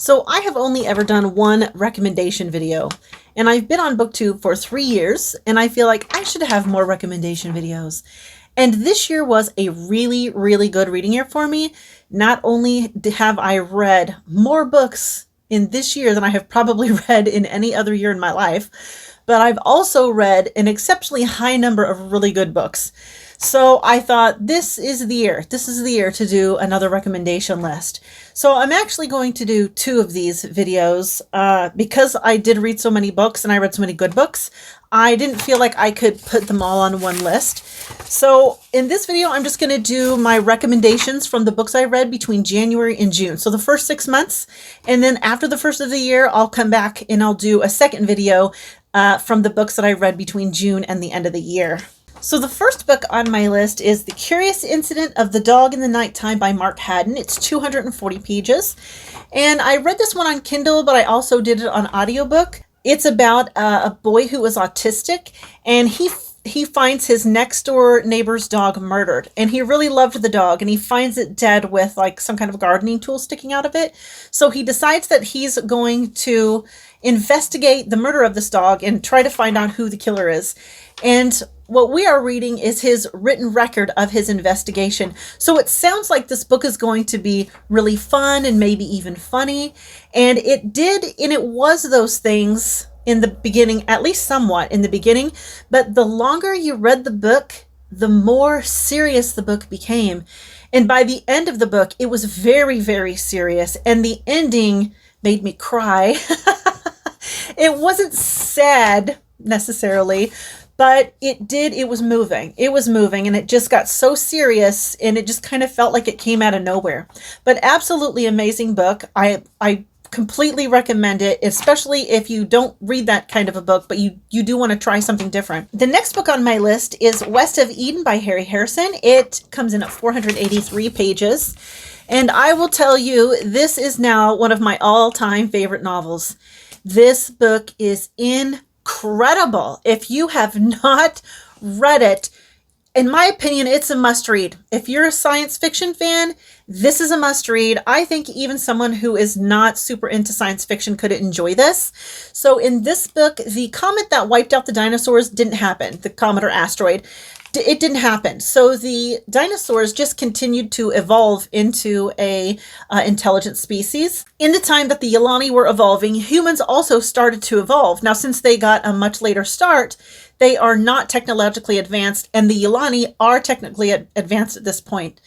So I have only ever done one recommendation video, and I've been on BookTube for 3 years, and I feel like I should have more recommendation videos. And this year was a really, really good reading year for me. Not only have I read more books in this year than I have probably read in any other year in my life, but I've also read an exceptionally high number of really good books. So I thought this is the year. This is the year to do another recommendation list. So I'm actually going to do 2 of these videos because I did read so many books and I read so many good books. I didn't feel like I could put them all on one list. So in this video, I'm just going to do my recommendations from the books I read between January and June. So the first 6 months. And then after the first of the year, I'll come back and I'll do a second video from the books that I read between June and the end of the year. So the first book on my list is The Curious Incident of the Dog in the Nighttime by Mark Haddon. It's 240 pages. And I read this one on Kindle, but I also did it on audiobook. It's about a boy who is autistic, and he finds his next door neighbor's dog murdered, and he really loved the dog, and he finds it dead with like some kind of gardening tool sticking out of it. So he decides that he's going to investigate the murder of this dog and try to find out who the killer is. And what we are reading is his written record of his investigation. So it sounds like this book is going to be really fun and maybe even funny. And it was those things in the beginning, at least somewhat in the beginning. But the longer you read the book, the more serious the book became. And by the end of the book, it was very, very serious. And the ending made me cry. It wasn't sad necessarily, but it was moving. It was moving, and it just got so serious, and it just kind of felt like it came out of nowhere. But absolutely amazing book. I completely recommend it, especially if you don't read that kind of a book, but you do want to try something different. The next book on my list is West of Eden by Harry Harrison. It comes in at 483 pages. And I will tell you, this is now one of my all-time favorite novels. This book is incredible. If you have not read it, in my opinion, it's a must read. If you're a science fiction fan, this is a must read. I think even someone who is not super into science fiction could enjoy this. So in this book, the comet that wiped out the dinosaurs didn't happen. The comet or asteroid. It didn't happen. So the dinosaurs just continued to evolve into a intelligent species. In the time that the Yolani were evolving, humans also started to evolve. Now, since they got a much later start, they are not technologically advanced, and the Yolani are technically advanced at this point.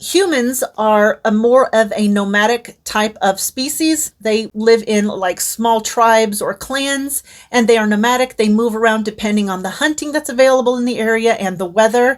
Humans are more of a nomadic type of species. They live in like small tribes or clans, and they are nomadic. They move around depending on the hunting that's available in the area and the weather.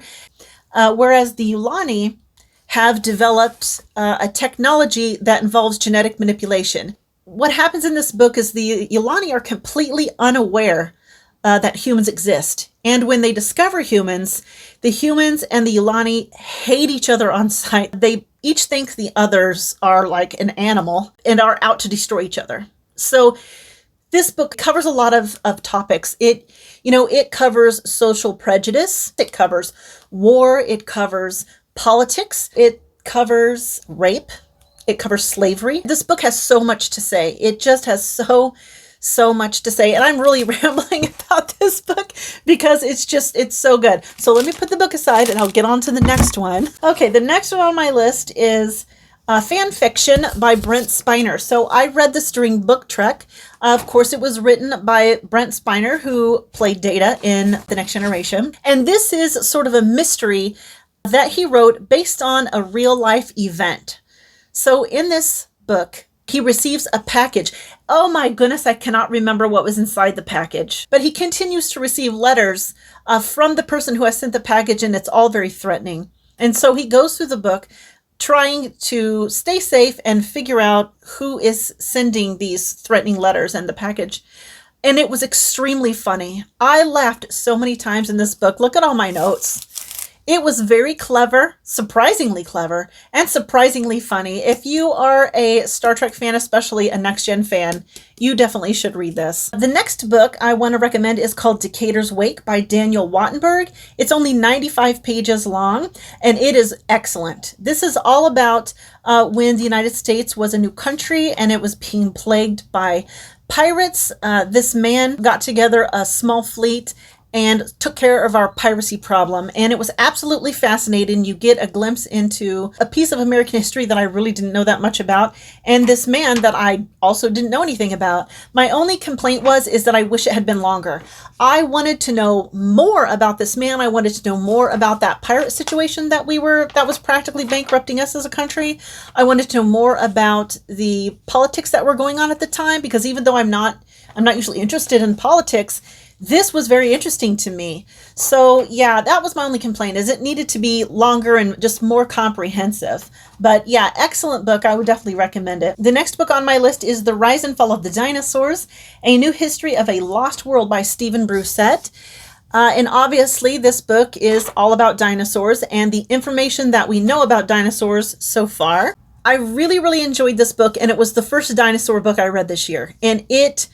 Whereas the Yolani have developed a technology that involves genetic manipulation. What happens in this book is the Yolani are completely unaware that humans exist. And when they discover humans, the humans and the Yolani hate each other on sight. They each think the others are like an animal and are out to destroy each other. So this book covers a lot of topics. It covers social prejudice. It covers war. It covers politics. It covers rape. It covers slavery. This book has so much to say. It just has so much to say, and I'm really rambling about this book because it's so good. So let me put the book aside and I'll get on to the next one. Okay, the next one on my list is fan fiction by Brent Spiner. So I read this during Bookclectic. Of course, it was written by Brent Spiner, who played Data in The Next Generation. And this is sort of a mystery that he wrote based on a real life event. So in this book, he receives a package. Oh my goodness, I cannot remember what was inside the package. But he continues to receive letters from the person who has sent the package, and it's all very threatening. And so he goes through the book trying to stay safe and figure out who is sending these threatening letters and the package. And it was extremely funny. I laughed so many times in this book. Look at all my notes. It was very clever, surprisingly clever, and surprisingly funny. If you are a Star Trek fan, especially a Next Gen fan, you definitely should read this. The next book I want to recommend is called Decatur's Wake by Daniel Wattenberg. It's only 95 pages long, and it is excellent. This is all about when the United States was a new country and it was being plagued by pirates. This man got together a small fleet and took care of our piracy problem. And it was absolutely fascinating. You get a glimpse into a piece of American history that I really didn't know that much about, and this man that I also didn't know anything about. My only complaint is that I wish it had been longer. I wanted to know more about this man. I wanted to know more about that pirate situation that was practically bankrupting us as a country. I wanted to know more about the politics that were going on at the time, because even though I'm not usually interested in politics, this was very interesting to me. So yeah, that was my only complaint, is it needed to be longer and just more comprehensive. But yeah, excellent book. I would definitely recommend it. The next book on my list is The Rise and Fall of the Dinosaurs, A New History of a Lost World by Stephen Brusette. And obviously this book is all about dinosaurs and the information that we know about dinosaurs so far. I really, really enjoyed this book, and it was the first dinosaur book I read this year. And it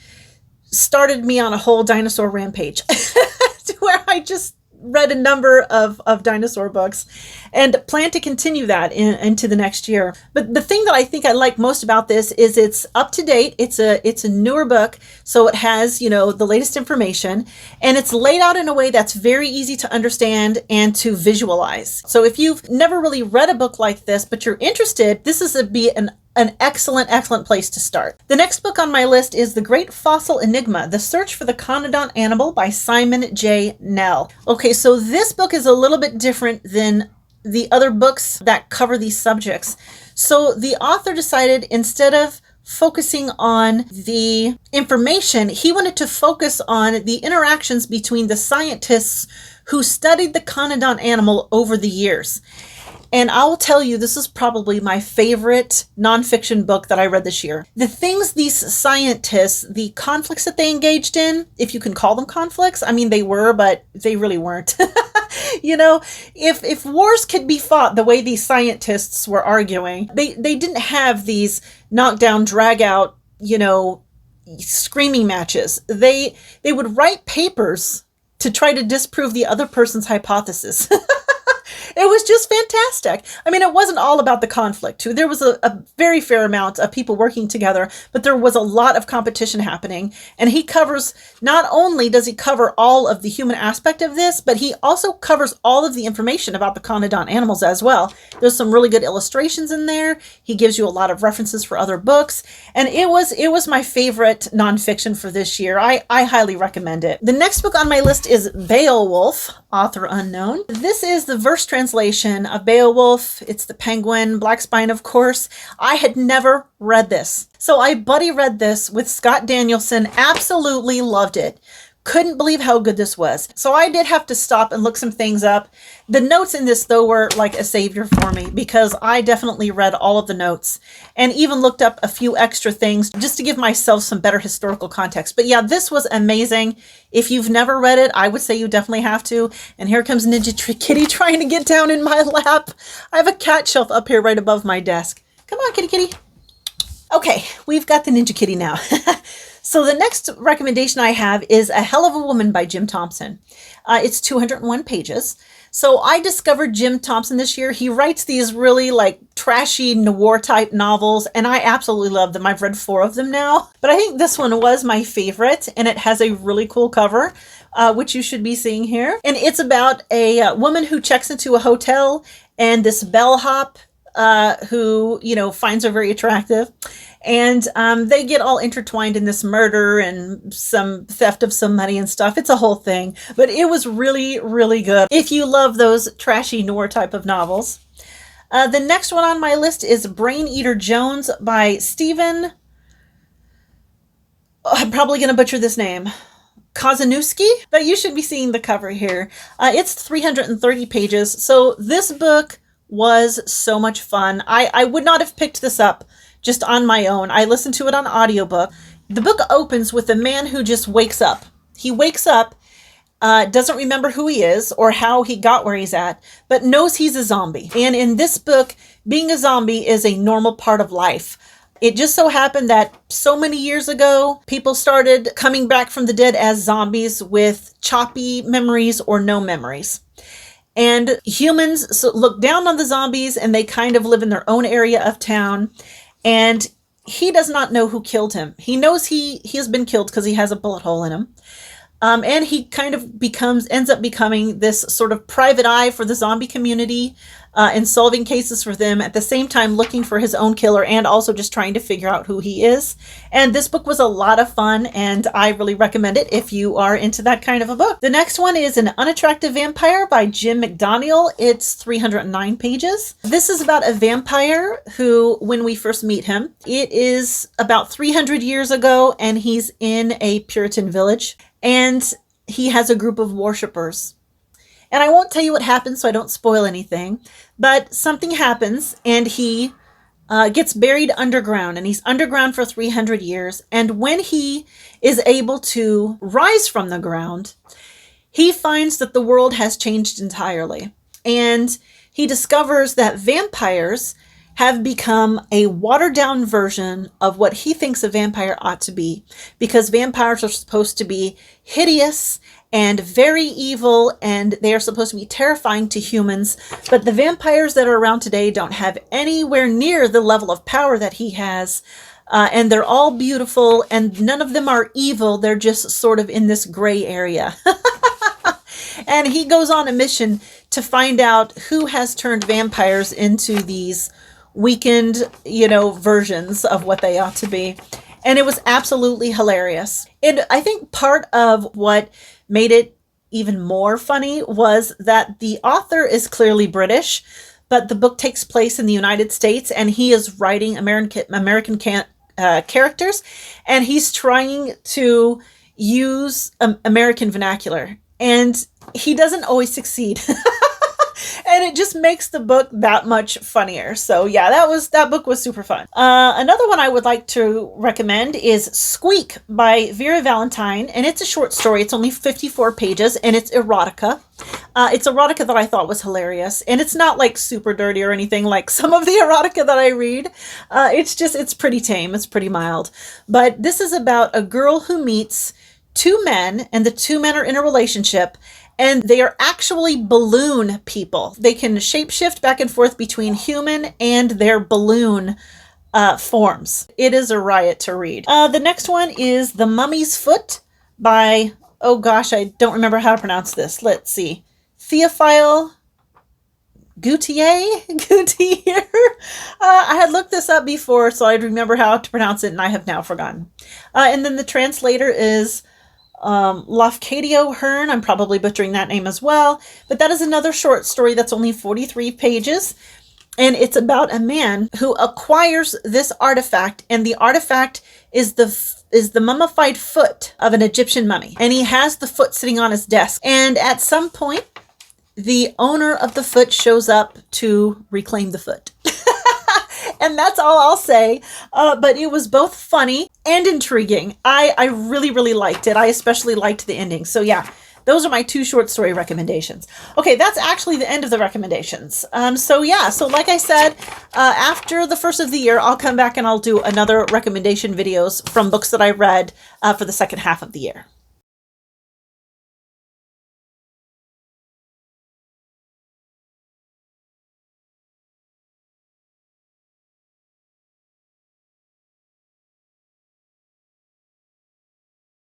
started me on a whole dinosaur rampage to where I just read a number of dinosaur books and plan to continue that into the next year. But the thing that I think I like most about this is it's up to date. It's a newer book, so it has, the latest information, and it's laid out in a way that's very easy to understand and to visualize. So if you've never really read a book like this, but you're interested, this is an excellent place to start. The next book on my list is The Great Fossil Enigma, The Search for the Conodont Animal by Simon J. Nell. Okay, so this book is a little bit different than the other books that cover these subjects. So the author decided, instead of focusing on the information, he wanted to focus on the interactions between the scientists who studied the Conodont animal over the years. And I will tell you, this is probably my favorite nonfiction book that I read this year. The things these scientists, the conflicts that they engaged in, if you can call them conflicts, I mean, they were, but they really weren't. If wars could be fought the way these scientists were arguing, they didn't have these knockdown, drag out, screaming matches. They would write papers to try to disprove the other person's hypothesis. It was just fantastic. I mean, it wasn't all about the conflict, too. There was a very fair amount of people working together, but there was a lot of competition happening. And he covers, not only does he cover all of the human aspect of this, but he also covers all of the information about the Conodont animals as well. There's some really good illustrations in there. He gives you a lot of references for other books. And it was my favorite nonfiction for this year. I highly recommend it. The next book on my list is Beowulf, author unknown. This is the verse translation of Beowulf. It's the Penguin Blackbird, of course. I had never read this. So I buddy read this with Scott Danielson, absolutely loved it. Couldn't believe how good this was. So I did have to stop and look some things up. The notes in this, though, were like a savior for me, because I definitely read all of the notes and even looked up a few extra things just to give myself some better historical context. But yeah, this was amazing. If you've never read it, I would say you definitely have to. And here comes Ninja Kitty trying to get down in my lap. I have a cat shelf up here right above my desk. Come on, kitty. Okay, we've got the Ninja Kitty now. So the next recommendation I have is A Hell of a Woman by Jim Thompson. It's 201 pages. So I discovered Jim Thompson this year. He writes these really trashy noir type novels, and I absolutely love them. I've read 4 of them now, but I think this one was my favorite, and it has a really cool cover, which you should be seeing here. And it's about a woman who checks into a hotel, and this bellhop who, finds her very attractive. And they get all intertwined in this murder and some theft of some money and stuff. It's a whole thing. But it was really, really good if you love those trashy noir type of novels. The next one on my list is Brain Eater Jones by Stephen... I'm probably going to butcher this name. Kozanowski, but you should be seeing the cover here. It's 330 pages. So this book was so much fun. I would not have picked this up just on my own. I listened to it on audiobook. The book opens with a man who just wakes up. He wakes up doesn't remember who he is or how he got where he's at, but knows he's a zombie. And in this book, being a zombie is a normal part of life. It just so happened that so many years ago, people started coming back from the dead as zombies with choppy memories or no memories. And humans look down on the zombies and they kind of live in their own area of town. And he does not know who killed him. He knows he has been killed because he has a bullet hole in him. And he kind of ends up becoming this sort of private eye for the zombie community and solving cases for them, at the same time looking for his own killer and also just trying to figure out who he is. And this book was a lot of fun, and I really recommend it if you are into that kind of a book. The next one is An Unattractive Vampire by Jim McDaniel. It's 309 pages. This is about a vampire who, when we first meet him, it is about 300 years ago, and he's in a Puritan village. And he has a group of worshippers. And I won't tell you what happens so I don't spoil anything, but something happens and he gets buried underground, and he's underground for 300 years. And when he is able to rise from the ground, he finds that the world has changed entirely. And he discovers that vampires have become a watered-down version of what he thinks a vampire ought to be, because vampires are supposed to be hideous and very evil, and they are supposed to be terrifying to humans. But the vampires that are around today don't have anywhere near the level of power that he has, and they're all beautiful, and none of them are evil. They're just sort of in this gray area. And he goes on a mission to find out who has turned vampires into these weakened, versions of what they ought to be. And it was absolutely hilarious. And I think part of what made it even more funny was that the author is clearly British, but the book takes place in the United States, and he is writing American characters, and he's trying to use American vernacular, and he doesn't always succeed. And it just makes the book that much funnier. So yeah, that book was super fun. Another one I would like to recommend is Squeak by Vera Valentine. And it's a short story. It's only 54 pages, and it's erotica. It's erotica that I thought was hilarious. And it's not like super dirty or anything like some of the erotica that I read. It's pretty tame. It's pretty mild. But this is about a girl who meets two men, and the two men are in a relationship. And they are actually balloon people. They can shapeshift back and forth between human and their balloon forms. It is a riot to read. The next one is The Mummy's Foot by, oh gosh, I don't remember how to pronounce this. Let's see. Théophile Gautier? I had looked this up before, so I'd remember how to pronounce it, and I have now forgotten. And then the translator is Lafcadio Hearn. I'm probably butchering that name as well, but that is another short story that's only 43 pages, and it's about a man who acquires this artifact, and the artifact is the mummified foot of an Egyptian mummy, and he has the foot sitting on his desk, and at some point the owner of the foot shows up to reclaim the foot. And that's all I'll say. But it was both funny and intriguing. I really, really liked it. I especially liked the ending. So yeah, those are my two short story recommendations. Okay, that's actually the end of the recommendations. So like I said, after the first of the year, I'll come back and I'll do another recommendation videos from books that I read for the second half of the year.